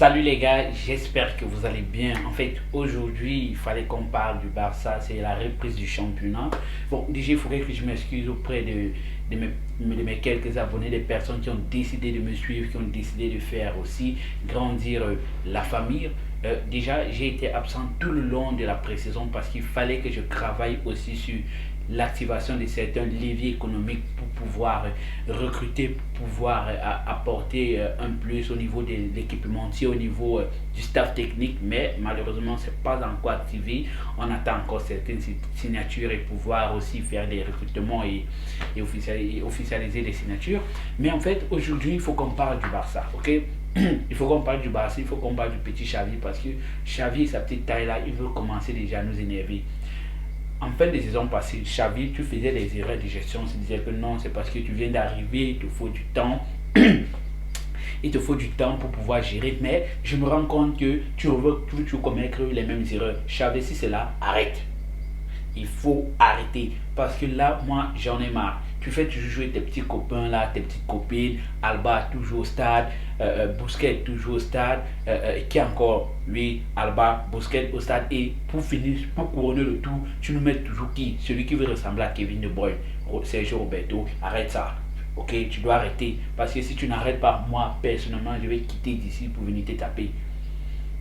Salut les gars, j'espère que vous allez bien. En fait, aujourd'hui, il fallait qu'on parle du Barça, c'est la reprise du championnat. Bon, déjà, il faudrait que je m'excuse auprès de mes quelques abonnés, des personnes qui ont décidé de me suivre, qui ont décidé de faire aussi grandir la famille. Déjà, j'ai été absent tout le long de la pré-saison parce qu'il fallait que je travaille aussi sur l'activation de certains leviers économiques pour pouvoir recruter, pour pouvoir apporter un plus au niveau de l'équipementier, au niveau du staff technique, mais malheureusement c'est pas encore activé. On attend encore certaines signatures et pouvoir aussi faire des recrutements et officialiser les signatures. Mais en fait aujourd'hui il faut qu'on parle du Barça, ok? Il faut qu'on parle du Barça, il faut qu'on parle du petit Xavi parce que Xavi, sa petite taille là, il veut commencer déjà à nous énerver. En fin de saison passée, Xavi, tu faisais des erreurs de gestion. Tu disais que non, c'est parce que tu viens d'arriver, il te faut du temps. Il te faut du temps pour pouvoir gérer. Mais je me rends compte que tu veux toujours commettre les mêmes erreurs. Xavi, si c'est là, arrête. Il faut arrêter. Parce que là, moi, j'en ai marre. Tu fais toujours jouer tes petits copains là, tes petites copines. Alba toujours au stade. Busquets toujours au stade. Qui encore? Lui, Alba, Busquets au stade. Et pour finir, pour couronner le tout, tu nous mets toujours qui? Celui qui veut ressembler à Kevin De Bruyne. Sergio Roberto. Arrête ça. Ok, tu dois arrêter. Parce que si tu n'arrêtes pas, moi, personnellement, je vais quitter d'ici pour venir te taper.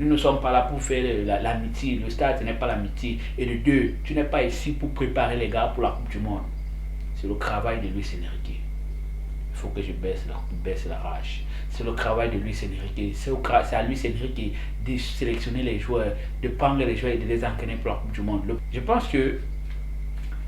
Nous ne sommes pas là pour faire l'amitié. Le stade, ce n'est pas l'amitié. Et de deux, tu n'es pas ici pour préparer les gars pour la Coupe du Monde. C'est le travail de Luis Enrique. Il faut que je baisse la rage. C'est le travail de Luis Enrique. C'est à Luis Enrique de sélectionner les joueurs, de prendre les joueurs et de les entraîner pour la Coupe du Monde. Je pense que,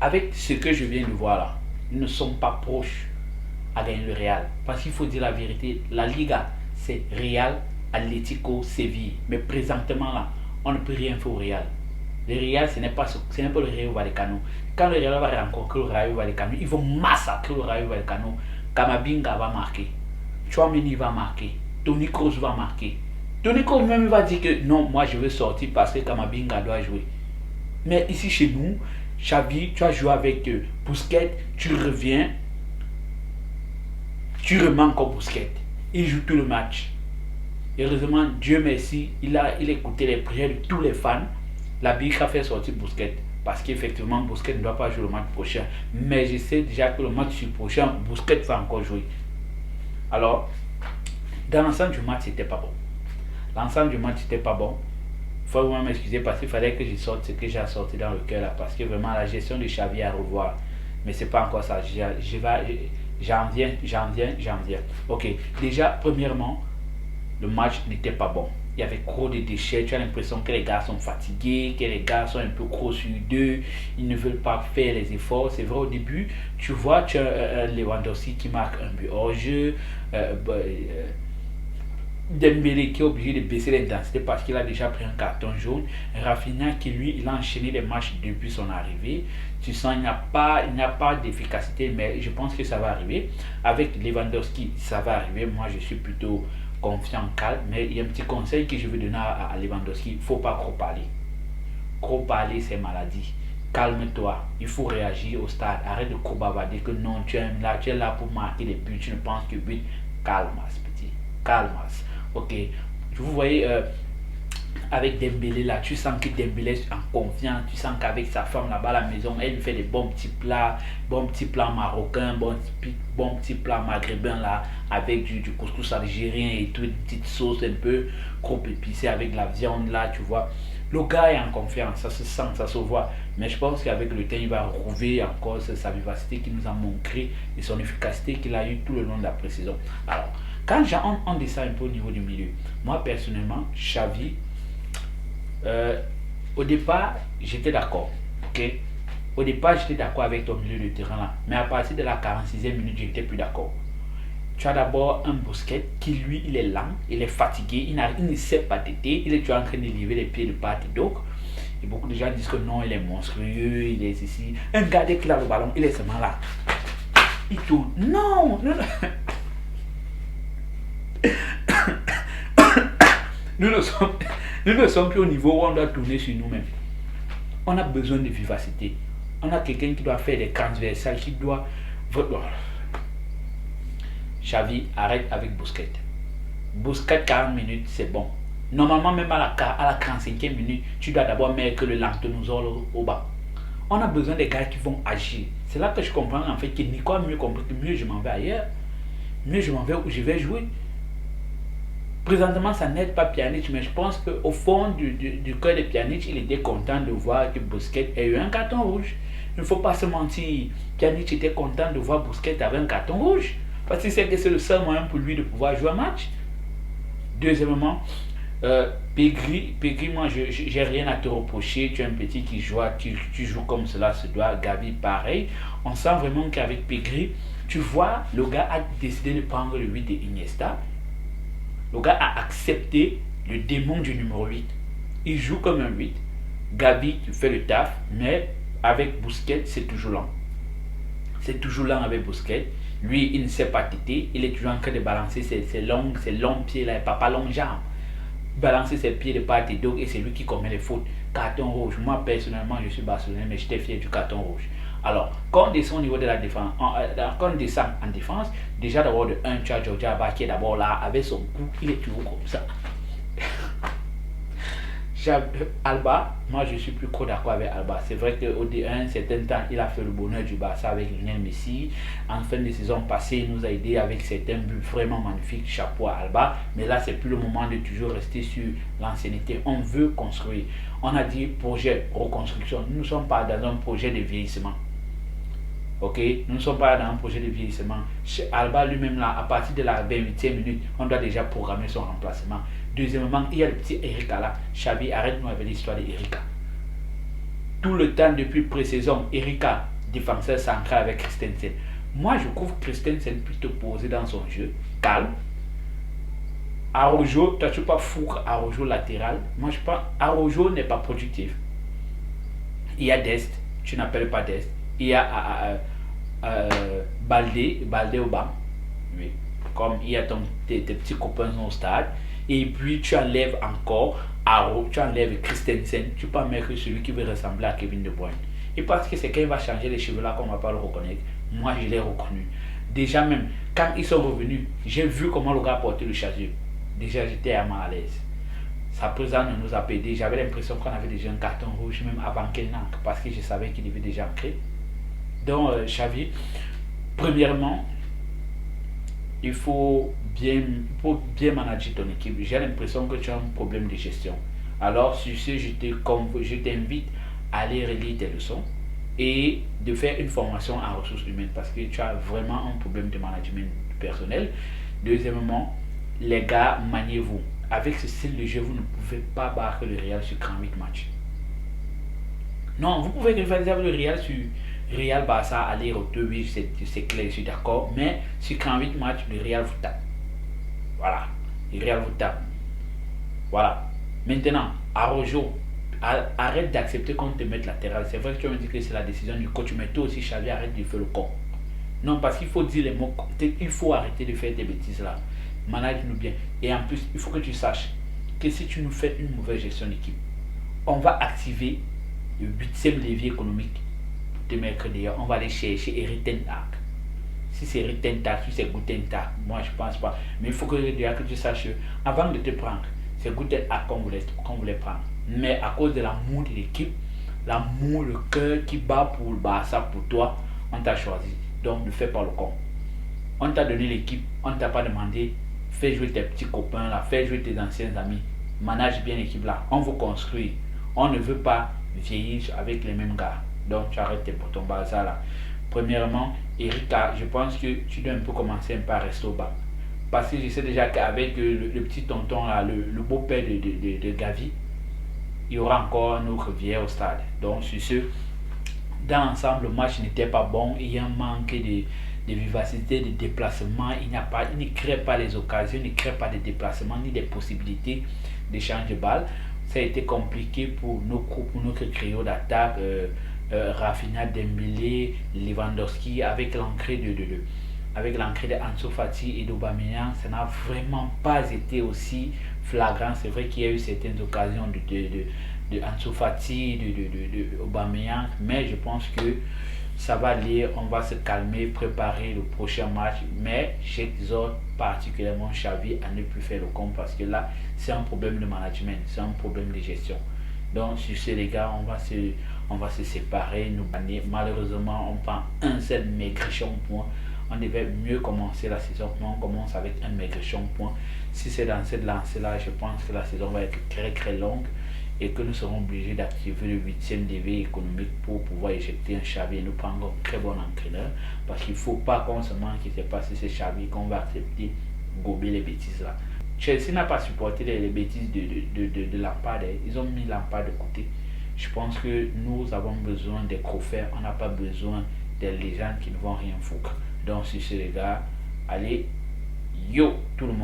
avec ce que je viens de voir là, nous ne sommes pas proches à gagner le Real. Parce qu'il faut dire la vérité, la Liga, c'est Real, Atlético, Séville. Mais présentement là, on ne peut rien faire au Real. Le Real, ce n'est pas le Rayo Vallecano. Quand le Real va rencontrer le Rayo Vallecano, ils vont massacrer le Rayo Vallecano. Kamavinga va marquer. Tchouameni va marquer. Toni Kroos va marquer. Toni Kroos même va dire que non, moi je veux sortir parce que Kamavinga doit jouer. Mais ici chez nous, Xavi, tu as joué avec Busquets, tu reviens, tu remets encore Busquets. Il joue tout le match. Heureusement, Dieu merci, il a écouté les prières de tous les fans. La BIC a fait sortir Busquets. Parce qu'effectivement, Busquets ne doit pas jouer le match prochain. Mais je sais déjà que le match prochain, Busquets va encore jouer. Alors, dans l'ensemble du match, c'était pas bon. L'ensemble du match, c'était pas bon. Il faut vraiment m'excuser parce qu'il fallait que je sorte ce que j'ai sorti dans le cœur là. Parce que vraiment, la gestion de Xavi à revoir. Mais c'est pas encore ça. J'en viens. Ok, déjà, premièrement, le match n'était pas bon. Il y avait trop de déchets. Tu as l'impression que les gars sont fatigués, que les gars sont un peu gros sur deux. Ils ne veulent pas faire les efforts. C'est vrai, au début, tu vois, tu as un Lewandowski qui marque un but hors jeu. Dembélé qui est obligé de baisser l'intensité parce qu'il a déjà pris un carton jaune. Rafinha qui lui, il a enchaîné les matchs depuis son arrivée. Tu sens qu'il n'y a pas d'efficacité, mais je pense que ça va arriver. Avec Lewandowski, ça va arriver. Moi, je suis plutôt confiant, calme. Mais il y a un petit conseil que je veux donner à Lewandowski. Il ne faut pas trop parler. Trop parler, c'est maladie. Calme-toi. Il faut réagir au stade. Arrête de trop bavarder que non, tu es là pour marquer des buts. Tu ne penses que but. Calme, petit. Calme. Ok, vous voyez avec Dembélé là, tu sens que Dembélé est en confiance, tu sens qu'avec sa femme là-bas à la maison, elle lui fait des bons petits plats marocains, bons petits plats maghrébins là, avec du couscous algérien et tout, une petite sauce un peu trop épicée avec la viande là, tu vois. Le gars est en confiance, ça se sent, ça se voit. Mais je pense qu'avec le temps, il va retrouver encore sa vivacité qu'il nous a montré et son efficacité qu'il a eu tout le long de la pré-saison. Alors, quand on descend un peu au niveau du milieu, moi personnellement, Xavi, au départ, j'étais d'accord. Ok? Au départ, j'étais d'accord avec ton milieu de terrain là. Mais à partir de la 46e minute, je n'étais plus d'accord. Tu as d'abord un Busquets qui, lui, il est lent, il est fatigué, il ne sait pas t'aider, il est toujours en train de lever les pieds de part et d'autre. Et beaucoup de gens disent que non, il est monstrueux, il est ici. Un gars, dès qu'il a le ballon, il est seulement là. Il tourne. Non, non. Nous ne sommes plus au niveau où on doit tourner sur nous-mêmes. On a besoin de vivacité. On a quelqu'un qui doit faire des transversales, qui doit... Xavi, arrête avec Busquets. Bousquet 40 minutes, c'est bon. Normalement, même à la 45e minute, tu dois d'abord mettre le Lantenouzol au bas. On a besoin des gars qui vont agir. C'est là que je comprends en fait que Nico a mieux compris que mieux je m'en vais ailleurs. Mieux je m'en vais où je vais jouer. Présentement, ça n'aide pas Pjanic, mais je pense qu'au fond du cœur de Pjanic, il était content de voir que Bousquet ait eu un carton rouge. Il ne faut pas se mentir. Pjanic était content de voir Bousquet avec un carton rouge. Parce qu'il sait que c'est le seul moyen pour lui de pouvoir jouer un match. Deuxièmement, Pegri, moi, je n'ai rien à te reprocher. Tu es un petit qui joue, tu joues comme cela se doit. Gavi, pareil. On sent vraiment qu'avec Pegri, tu vois, le gars a décidé de prendre le 8 de Iniesta. Le gars a accepté le démon du numéro 8. Il joue comme un 8. Gavi fait le taf, mais avec Bousquet, c'est toujours lent. C'est toujours lent avec Bousquet. Lui, il ne sait pas têter. Il est toujours en train de balancer ses longs pieds, là, pas longues jambes. Balancer ses pieds de part et d'autre, et c'est lui qui commet les fautes. Carton rouge. Moi, personnellement, je suis barcelonais, mais j'étais fier du carton rouge. Alors, quand on descend au niveau de la défense, quand on descend en défense, déjà d'abord de 1, tu as Jordi Alba qui est d'abord là, avec son cou, il est toujours comme ça. Alba, moi je suis plus trop d'accord avec Alba. C'est vrai qu'au D1, certain temps, il a fait le bonheur du Barça avec Lionel Messi. En fin de saison passée, il nous a aidé avec certains buts vraiment magnifiques. Chapeau à Alba. Mais là, c'est plus le moment de toujours rester sur l'ancienneté. On veut construire. On a dit projet reconstruction. Nous ne sommes pas dans un projet de vieillissement. Ok, nous ne sommes pas dans un projet de vieillissement. Chez Alba lui-même, là, à partir de la 28e minute, on doit déjà programmer son remplacement. Deuxièmement, il y a le petit Erika là. Xavi, arrête-nous avec l'histoire d'Erika. Tout le temps depuis pré-saison, Erika, défenseur central avec Christensen. Moi, je trouve Christensen plutôt posé dans son jeu, calme. Araujo, tu ne peux pas foutre Araujo latéral. Moi, je pense Araujo n'est pas productif. Il y a Dest, tu n'appelles pas Dest. Il y a Baldé au banc. Oui. Comme il y a tes petits copains au stade. Et puis tu enlèves encore Aro, tu enlèves Christensen, tu peux mettre celui qui veut ressembler à Kevin De Bruyne. Et parce que c'est quand il va changer les cheveux là qu'on ne va pas le reconnaître. Moi je l'ai reconnu. Déjà même, quand ils sont revenus, j'ai vu comment le gars portait le chasuble. Déjà j'étais à mal à l'aise. Sa présence ne nous a pas aidé. J'avais l'impression qu'on avait déjà un carton rouge même avant qu'il n'entre. Parce que je savais qu'il devait déjà entrer. Donc Xavi, premièrement, il faut bien manager ton équipe. J'ai l'impression que tu as un problème de gestion. Alors, sur ce, je t'invite à aller relire tes leçons et de faire une formation en ressources humaines parce que tu as vraiment un problème de management personnel. Deuxièmement, les gars, maniez-vous. Avec ce style de jeu, vous ne pouvez pas battre le Real sur 38 matchs. Non, vous pouvez rivaliser avec le Real sur Real Barça, aller-retour, oui, c'est clair, je suis d'accord. Mais sur 38 matchs, le Real vous tape. Voilà. Le Real vous tape. Voilà. Maintenant, Araujo, arrête d'accepter qu'on te mette latéral. C'est vrai que tu me dis que c'est la décision du coach, mais toi aussi, Xavi, arrête de faire le con. Non, parce qu'il faut dire les mots. Il faut arrêter de faire des bêtises là. Manage-nous bien. Et en plus, il faut que tu saches que si tu nous fais une mauvaise gestion d'équipe, on va activer le 8e levier économique de mercredi. On va aller chercher Erik ten Hag. Si c'est Erik ten Hag, si c'est Guten Tag, moi je pense pas. Mais il faut que tu saches, avant de te prendre, c'est Guten Hag qu'on voulait prendre. Mais à cause de l'amour de l'équipe, l'amour, le cœur qui bat pour le Barça, pour toi, on t'a choisi. Donc ne fais pas le con. On t'a donné l'équipe, on ne t'a pas demandé, fais jouer tes petits copains là, fais jouer tes anciens amis. Manage bien l'équipe là. On vous construit. On ne veut pas vieillir avec les mêmes gars. Donc tu arrêtes ton bazar là. Premièrement, Erika, je pense que tu dois un peu commencer par rester au bas. Parce que je sais déjà qu'avec le petit tonton là, le beau-père de Gavi, il y aura encore un autre vieil au stade. Donc sur ce, dans l'ensemble, le match n'était pas bon. Il y a un manque de vivacité, de déplacement. Il ne crée pas les occasions, il ne crée pas de déplacement, ni des possibilités d'échange de balles. Ça a été compliqué pour notre trio d'attaque. Rafinha, Dembélé, Lewandowski, avec l'entrée de Ansu Fati et d'Aubameyang, ça n'a vraiment pas été aussi flagrant. C'est vrai qu'il y a eu certaines occasions de Ansu Fati, de Aubameyang, mais je pense que ça va aller, on va se calmer, préparer le prochain match. Mais j'exhorte particulièrement Xavi à ne plus faire le con parce que là, c'est un problème de management, c'est un problème de gestion. Donc, sur ce, les gars, on va se séparer, nous banner. Malheureusement, on prend un seul maigrichon point. On devait mieux commencer la saison, mais on commence avec un maigrichon point. Si c'est dans cette lancée-là, je pense que la saison va être très très longue et que nous serons obligés d'activer le 8e DV économique pour pouvoir éjecter un Xavi et nous prendre un très bon entraîneur. Parce qu'il ne faut pas qu'on se manque qu'il s'est passé ce Xavi, qu'on va accepter gober les bêtises là. Chelsea n'a pas supporté les bêtises de Lampard. Ils ont mis Lampard de côté. Je pense que nous avons besoin des prophètes. On n'a pas besoin des légendes qui ne vont rien foutre. Donc, sur ce, les gars, allez, yo, tout le monde.